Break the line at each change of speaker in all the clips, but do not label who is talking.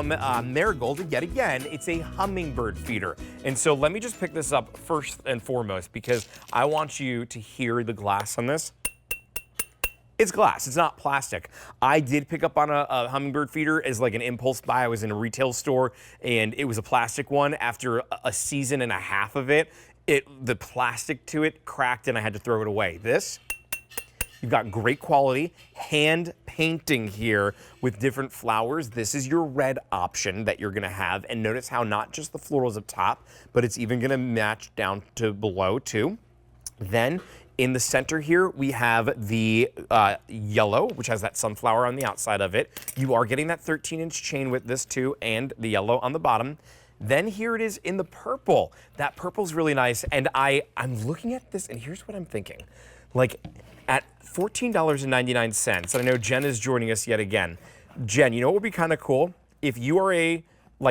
Marigold, yet again, it's a hummingbird feeder. And so let me just pick this up first and foremost because I want you to hear the glass on this. It's glass, it's not plastic. I did pick up on a hummingbird feeder as like an impulse buy. I was in a retail store and it was a plastic one. After a season and a half of it, the plastic to it cracked and I had to throw it away. This, you've got great quality hand painting here with different flowers. This is your red option that you're gonna have. And notice how not just the florals up top, but it's even gonna match down to below too. Then in the center here, we have the yellow, which has that sunflower on the outside of it. You are getting that 13-inch chain with this too, and the yellow on the bottom. Then here it is in the purple. That purple's really nice. And I'm looking at this, and here's what I'm thinking. Like, at $14.99, and I know Jen is joining us yet again. Jen, you know what would be kind of cool? If you are a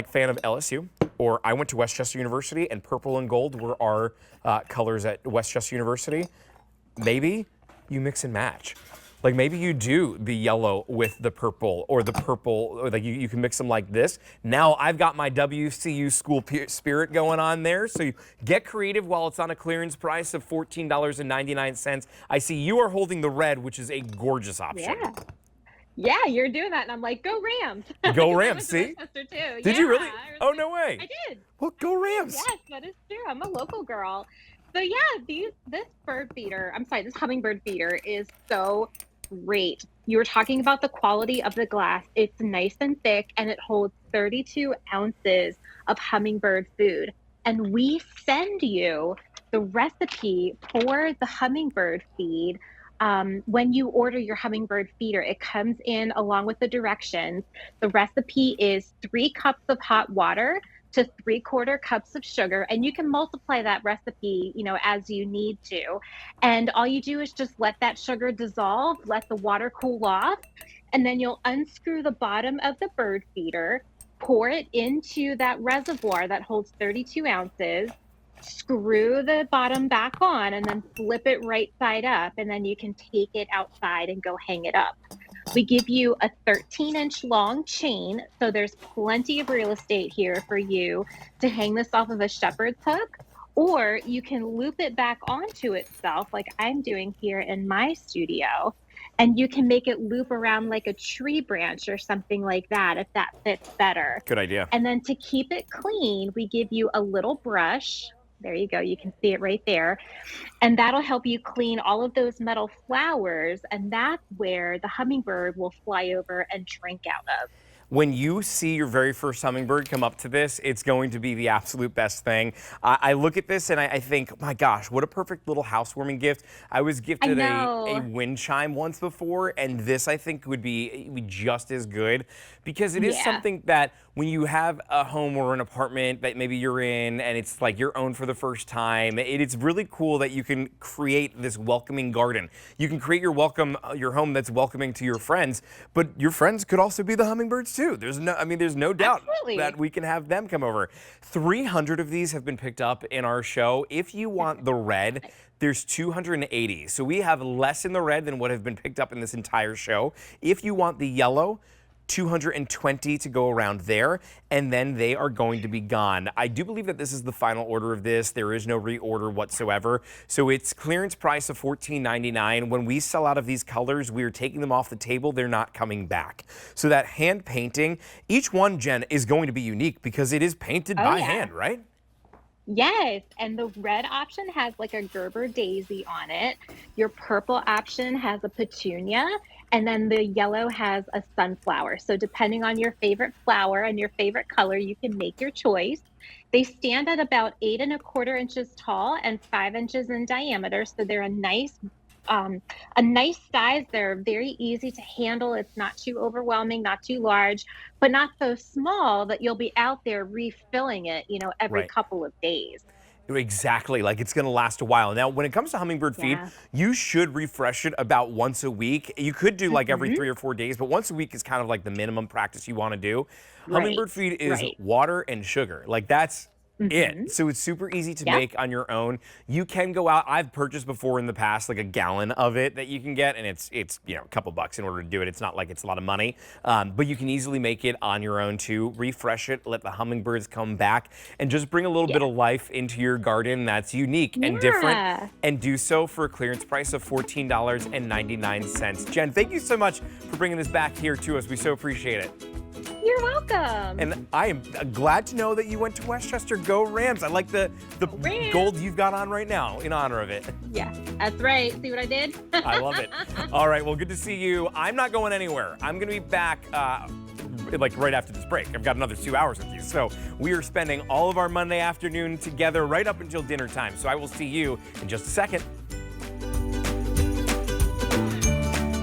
fan of LSU, or I went to Westchester University and purple and gold were our colors at Westchester University, maybe you mix and match. Like maybe you do the yellow with the purple, or like you can mix them like this. Now I've got my WCU school spirit going on there. So you get creative while it's on a clearance price of $14.99. I see you are holding the red, which is a gorgeous option.
Yeah, you're doing that, and I'm like, go Rams.
Go Rams, see?
Too.
Did you really? Oh, no way.
I did.
Well, go Rams.
Yes, that is true. I'm a local girl. So yeah, this hummingbird feeder is so great. You were talking about the quality of the glass. It's nice and thick, and it holds 32 ounces of hummingbird food. And we send you the recipe for the hummingbird feed. When you order your hummingbird feeder, it comes in along with the directions. The recipe is 3 cups of hot water to 3/4 cups of sugar, and you can multiply that recipe, as you need to. And all you do is just let that sugar dissolve, let the water cool off, and then you'll unscrew the bottom of the bird feeder, pour it into that reservoir that holds 32 ounces, screw the bottom back on, and then flip it right side up, and then you can take it outside and go hang it up. We give you a 13-inch long chain, so there's plenty of real estate here for you to hang this off of a shepherd's hook, or you can loop it back onto itself like I'm doing here in my studio, and you can make it loop around like a tree branch or something like that if that fits better.
Good idea.
And then to keep it clean, we give you a little brush. There you go. You can see it right there. And that'll help you clean all of those metal flowers. And that's where the hummingbird will fly over and drink out of.
When you see your very first hummingbird come up to this, it's going to be the absolute best thing. I look at this and I think, my gosh, what a perfect little housewarming gift. I was gifted a wind chime once before, and this I think would be just as good because it is something that when you have a home or an apartment that maybe you're in and it's like your own for the first time, it's really cool that you can create this welcoming garden. You can create your home that's welcoming to your friends, but your friends could also be the hummingbirds too. There's no doubt that we can have them come over. 300 of these have been picked up in our show. If you want the red, there's 280. So we have less in the red than what have been picked up in this entire show. If you want the yellow, 220 to go around there, and then they are going to be gone. I do believe that this is the final order of this. There is no reorder whatsoever. So it's clearance price of $14.99. When we sell out of these colors, we're taking them off the table. They're not coming back. So that hand painting, each one, Jen, is going to be unique because it is painted by hand, right?
Yes, and the red option has like a Gerber daisy on it. Your purple option has a petunia, and then the yellow has a sunflower. So depending on your favorite flower and your favorite color, you can make your choice. They stand at about 8 1/4 inches tall and 5 inches in diameter. So they're a nice size. They're very easy to handle. It's not too overwhelming, not too large, but not so small that you'll be out there refilling it, every couple of days.
Exactly, like it's going to last a while. Now, when it comes to hummingbird feed, you should refresh it about once a week. You could do like every 3 or 4 days, but once a week is kind of like the minimum practice you want to do. Hummingbird feed is water and sugar. Like that's
Mhm.
So it's super easy to
Yeah.
make on your own. You can go out. I've purchased before in the past like a gallon of it that you can get, and it's a couple bucks in order to do it. It's not like it's a lot of money, but you can easily make it on your own too. Refresh it, let the hummingbirds come back, and just bring a little bit of life into your garden that's unique and different,
Yeah.
and do so for a clearance price of $14.99. Jen, thank you so much for bringing this back here to us. We so appreciate it.
You're welcome.
And I am glad to know that you went to Westchester. Go Rams. I like the
Rams.
gold you've got on right now in honor of it.
Yeah, that's right. See what I did?
I love it. All right, well, good to see you. I'm not going anywhere. I'm going to be back like right after this break. I've got another 2 hours with you. So we are spending all of our Monday afternoon together right up until dinner time. So I will see you in just a second.